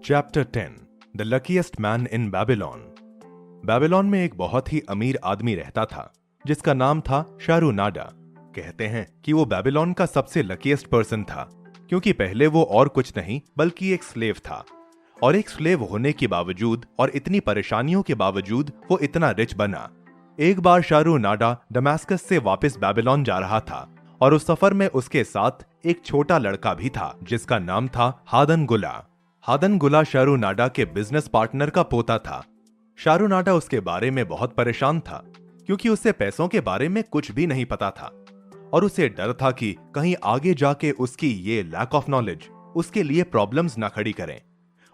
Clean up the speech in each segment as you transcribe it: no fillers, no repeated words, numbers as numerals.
Chapter 10 the luckiest man in Babylon. Babylon में एक बहुत ही अमीर आदमी रहता था जिसका नाम था शारूनाडा। कहते हैं कि वो बेबीलोन का सबसे लकीएस्ट पर्सन था क्योंकि पहले वो और कुछ नहीं बल्कि एक स्लेव था, और एक स्लेव होने के बावजूद और इतनी परेशानियों के बावजूद वो इतना रिच बना। एक बार शारूनाडा दमास्कस से वापस बेबीलोन जा रहा था और उस सफर में उसके साथ एक छोटा लड़का भी था जिसका नाम था हादन गुला। हादन गुला शारूनाडा के बिजनेस पार्टनर का पोता था। शारूनाडा उसके बारे में बहुत परेशान था क्योंकि उसे पैसों के बारे में कुछ भी नहीं पता था और उसे डर था कि कहीं आगे जाके उसकी ये लैक ऑफ नॉलेज उसके लिए प्रॉब्लम्स ना खड़ी करें।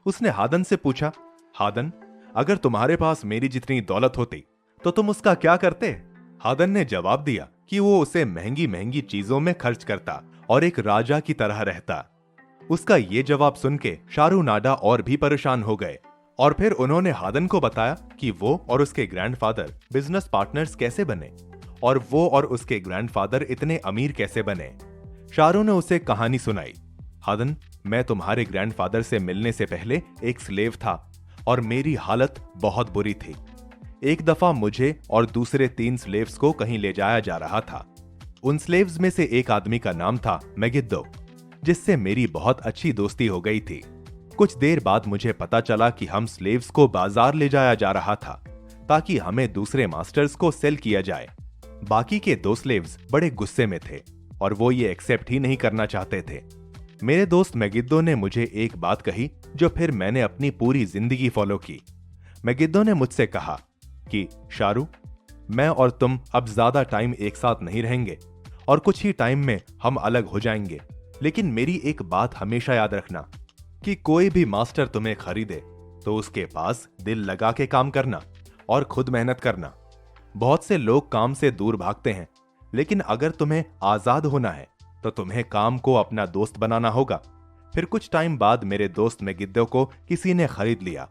उसने हादन से पूछा, हादन, अगर तुम्हारे पास मेरी जितनी दौलत होती तो तुम उसका क्या करते? हादन ने जवाब दिया कि वो उसे महंगी महंगी चीजों में खर्च करता और एक राजा की तरह रहता। उसका ये जवाब सुन के शारूनाडा और भी परेशान हो गए और फिर उन्होंने हादन को बताया कि वो और उसके ग्रैंडफादर बिजनेस पार्टनर्स कैसे बने और वो और उसके ग्रैंडफादर इतने अमीर कैसे बने। शारू ने उसे कहानी सुनाई। हादन, मैं तुम्हारे ग्रैंडफादर से मिलने से पहले एक स्लेव था और मेरी हालत बहुत बुरी थी। एक दफा मुझे और दूसरे 3 स्लेव्स को कहीं ले जाया जा रहा था। उन स्लेव्स में से एक आदमी का नाम था मेगिद्दो, जिससे मेरी बहुत अच्छी दोस्ती हो गई थी। कुछ देर बाद मुझे पता चला कि हम स्लेव्स को बाजार ले जाया जा रहा था ताकि हमें दूसरे मास्टर्स को सेल किया जाए। बाकी के 2 स्लेव्स बड़े गुस्से में थे और वो ये एक्सेप्ट ही नहीं करना चाहते थे। मेरे दोस्त मेगिद्दो ने मुझे एक बात कही जो फिर मैंने अपनी पूरी जिंदगी फॉलो की। मेगिद्दो ने मुझसे कहा कि शारू, मैं और तुम अब ज्यादा टाइम एक साथ नहीं रहेंगे और कुछ ही टाइम में हम अलग हो जाएंगे, लेकिन मेरी एक बात हमेशा याद रखना कि कोई भी मास्टर तुम्हें खरीदे तो उसके पास दिल लगा के काम करना और खुद मेहनत करना। बहुत से लोग काम से दूर भागते हैं, लेकिन अगर तुम्हें आजाद होना है तो तुम्हें काम को अपना दोस्त बनाना होगा। फिर कुछ टाइम बाद मेरे दोस्त मेगिद्दो को किसी ने खरीद लिया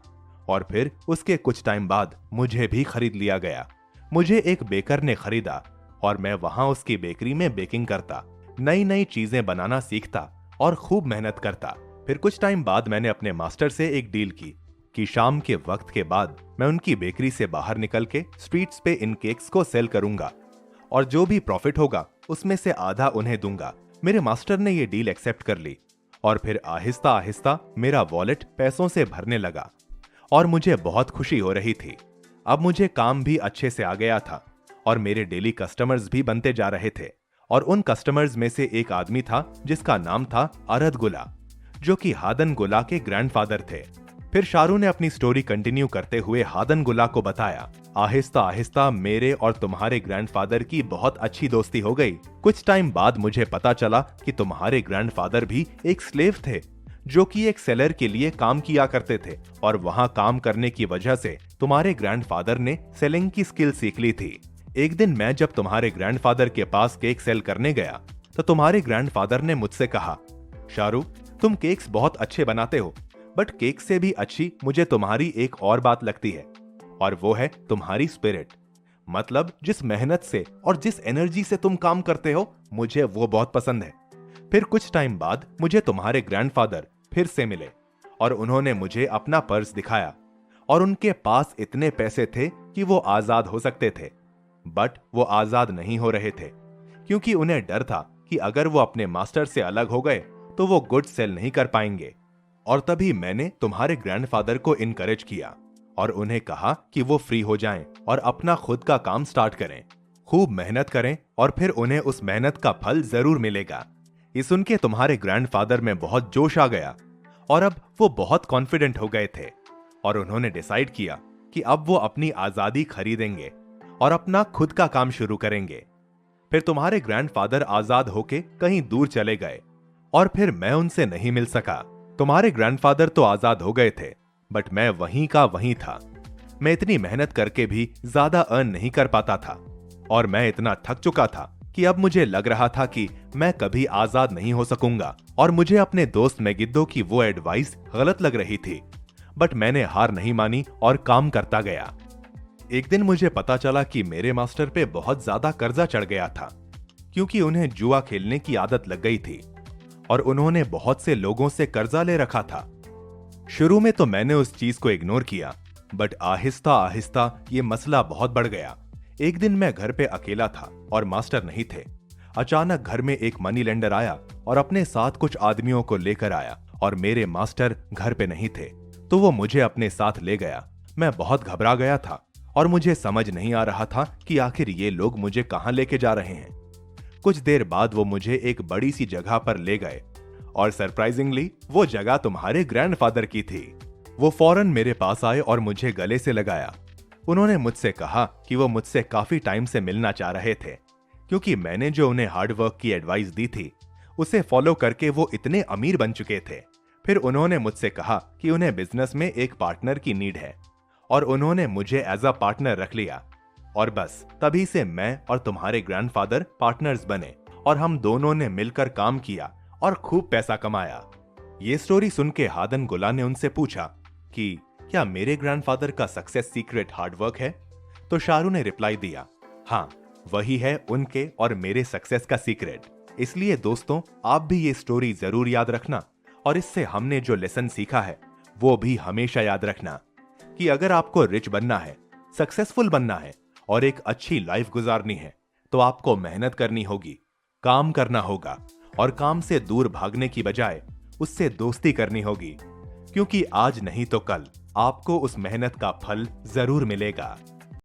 और फिर उसके कुछ टाइम बाद मुझे भी खरीद लिया गया। मुझे एक बेकर ने खरीदा और मैं वहां उसकी बेकरी में बेकिंग करता, नई नई चीजें बनाना सीखता और खूब मेहनत करता। फिर कुछ टाइम बाद मैंने अपने मास्टर से एक डील की कि शाम के वक्त के बाद मैं उनकी बेकरी से बाहर निकल के स्ट्रीट्स पे इन केक्स को सेल करूंगा और जो भी प्रॉफिट होगा उसमें से आधा उन्हें दूंगा। मेरे मास्टर ने ये डील एक्सेप्ट कर ली और फिर आहिस्ता आहिस्ता मेरा वॉलेट पैसों से भरने लगा और मुझे बहुत खुशी हो रही थी। अब मुझे काम भी अच्छे से आ गया था और मेरे डेली कस्टमर्स भी बनते जा रहे थे और उन कस्टमर्स में से एक आदमी था जिसका नाम था अरद गुला, जो कि हादन गुला के ग्रैंडफादर थे। फिर शारू ने अपनी स्टोरी कंटिन्यू करते हुए हादन गुला को बताया, आहिस्ता आहिस्ता मेरे और तुम्हारे ग्रैंडफादर की बहुत अच्छी दोस्ती हो गई। कुछ टाइम बाद मुझे पता चला कि तुम्हारे ग्रैंडफादर भी एक स्लेव थे जो कि एक सेलर के लिए काम किया करते थे और वहां काम करने की वजह से तुम्हारे ग्रैंडफादर ने सेलिंग की स्किल सीख ली थी। एक दिन मैं जब तुम्हारे ग्रैंडफादर के पास केक सेल करने गया तो तुम्हारे ग्रैंडफादर ने मुझसे कहा, शारू, तुम केक्स बहुत अच्छे बनाते हो, बट केक से भी अच्छी मुझे तुम्हारी एक और बात लगती है और वो है तुम्हारी स्पिरिट। मतलब जिस मेहनत से और जिस एनर्जी से तुम काम करते हो, मुझे वो बहुत पसंद है। फिर कुछ टाइम बाद मुझे तुम्हारे ग्रैंडफादर फिर से मिले और उन्होंने मुझे अपना पर्स दिखाया और उनके पास इतने पैसे थे कि वो आजाद हो सकते थे, बट वो आजाद नहीं हो रहे थे क्योंकि उन्हें डर था कि अगर वो अपने मास्टर से अलग हो गए तो वो गुड्स सेल नहीं कर पाएंगे। और तभी मैंने तुम्हारे ग्रैंडफादर को इनकरेज किया और उन्हें कहा कि वो फ्री हो जाएं और अपना खुद का काम स्टार्ट करें, खूब मेहनत करें और फिर उन्हें उस मेहनत का फल जरूर मिलेगा। ये सुन के तुम्हारे ग्रैंडफादर में बहुत जोश आ गया और अब वो बहुत कॉन्फिडेंट हो गए थे और उन्होंने डिसाइड किया कि अब वो अपनी आजादी खरीदेंगे और अपना खुद का काम शुरू करेंगे। फिर तुम्हारे ग्रैंडफादर आजाद होके कहीं दूर चले गए और फिर मैं उनसे नहीं मिल सका। तुम्हारे ग्रैंडफादर तो आजाद हो गए थे, बट मैं वहीं का वहीं था। मैं इतनी मेहनत करके भी ज्यादा अर्न नहीं कर पाता था और मैं इतना थक चुका था कि अब मुझे लग रहा था कि मैं कभी आजाद नहीं हो सकूंगा और मुझे अपने दोस्त मेगिद्दो की वो एडवाइस गलत लग रही थी, बट मैंने हार नहीं मानी और काम करता गया। एक दिन मुझे पता चला कि मेरे मास्टर पे बहुत ज्यादा कर्जा चढ़ गया था क्योंकि उन्हें जुआ खेलने की आदत लग गई थी और उन्होंने बहुत से लोगों से कर्जा ले रखा था। शुरू में तो मैंने उस चीज को इग्नोर किया, बट आहिस्ता आहिस्ता ये मसला बहुत बढ़ गया। एक दिन मैं घर पे अकेला था और मास्टर नहीं थे। अचानक घर में एक मनी लेंडर आया और अपने साथ कुछ आदमियों को लेकर आया और मेरे मास्टर घर पे नहीं थे, तो वो मुझे अपने साथ ले गया। मैं बहुत घबरा गया था और मुझे समझ नहीं आ रहा था कि आखिर ये लोग मुझे कहां लेके जा रहे हैं। कुछ देर बाद वो मुझे एक बड़ी सी जगह पर ले गए और सरप्राइजिंगली वो जगह तुम्हारे ग्रैंडफादर की थी। वो फौरन मेरे पास आए और मुझे गले से लगाया। उन्होंने मुझसे कहा कि वो मुझसे काफी टाइम से मिलना चाह रहे थे, क्योंकि मैंने जो उन्हें हार्ड वर्क की एडवाइस दी थी उसे फॉलो करके वो इतने अमीर बन चुके थे। फिर उन्होंने मुझसे कहा कि उन्हें बिजनेस में एक पार्टनर की नीड है और उन्होंने मुझे एज अ पार्टनर रख लिया। और बस तभी से मैं और तुम्हारे ग्रैंडफादर पार्टनर्स बने और हम दोनों ने मिलकर काम किया और खूब पैसा कमाया। ये स्टोरी सुन के हादन गुला ने उनसे पूछा कि क्या मेरे ग्रैंडफादर का सक्सेस सीक्रेट हार्डवर्क है? तो शाहरुख ने रिप्लाई दिया, हाँ, वही है उनके और मेरे सक्सेस का सीक्रेट। इसलिए दोस्तों, आप भी ये स्टोरी जरूर याद रखना और इससे हमने जो लेसन सीखा है वो भी हमेशा याद रखना कि अगर आपको रिच बनना है, सक्सेसफुल बनना है और एक अच्छी लाइफ गुजारनी है तो आपको मेहनत करनी होगी, काम करना होगा और काम से दूर भागने की बजाय उससे दोस्ती करनी होगी, क्योंकि आज नहीं तो कल आपको उस मेहनत का फल जरूर मिलेगा।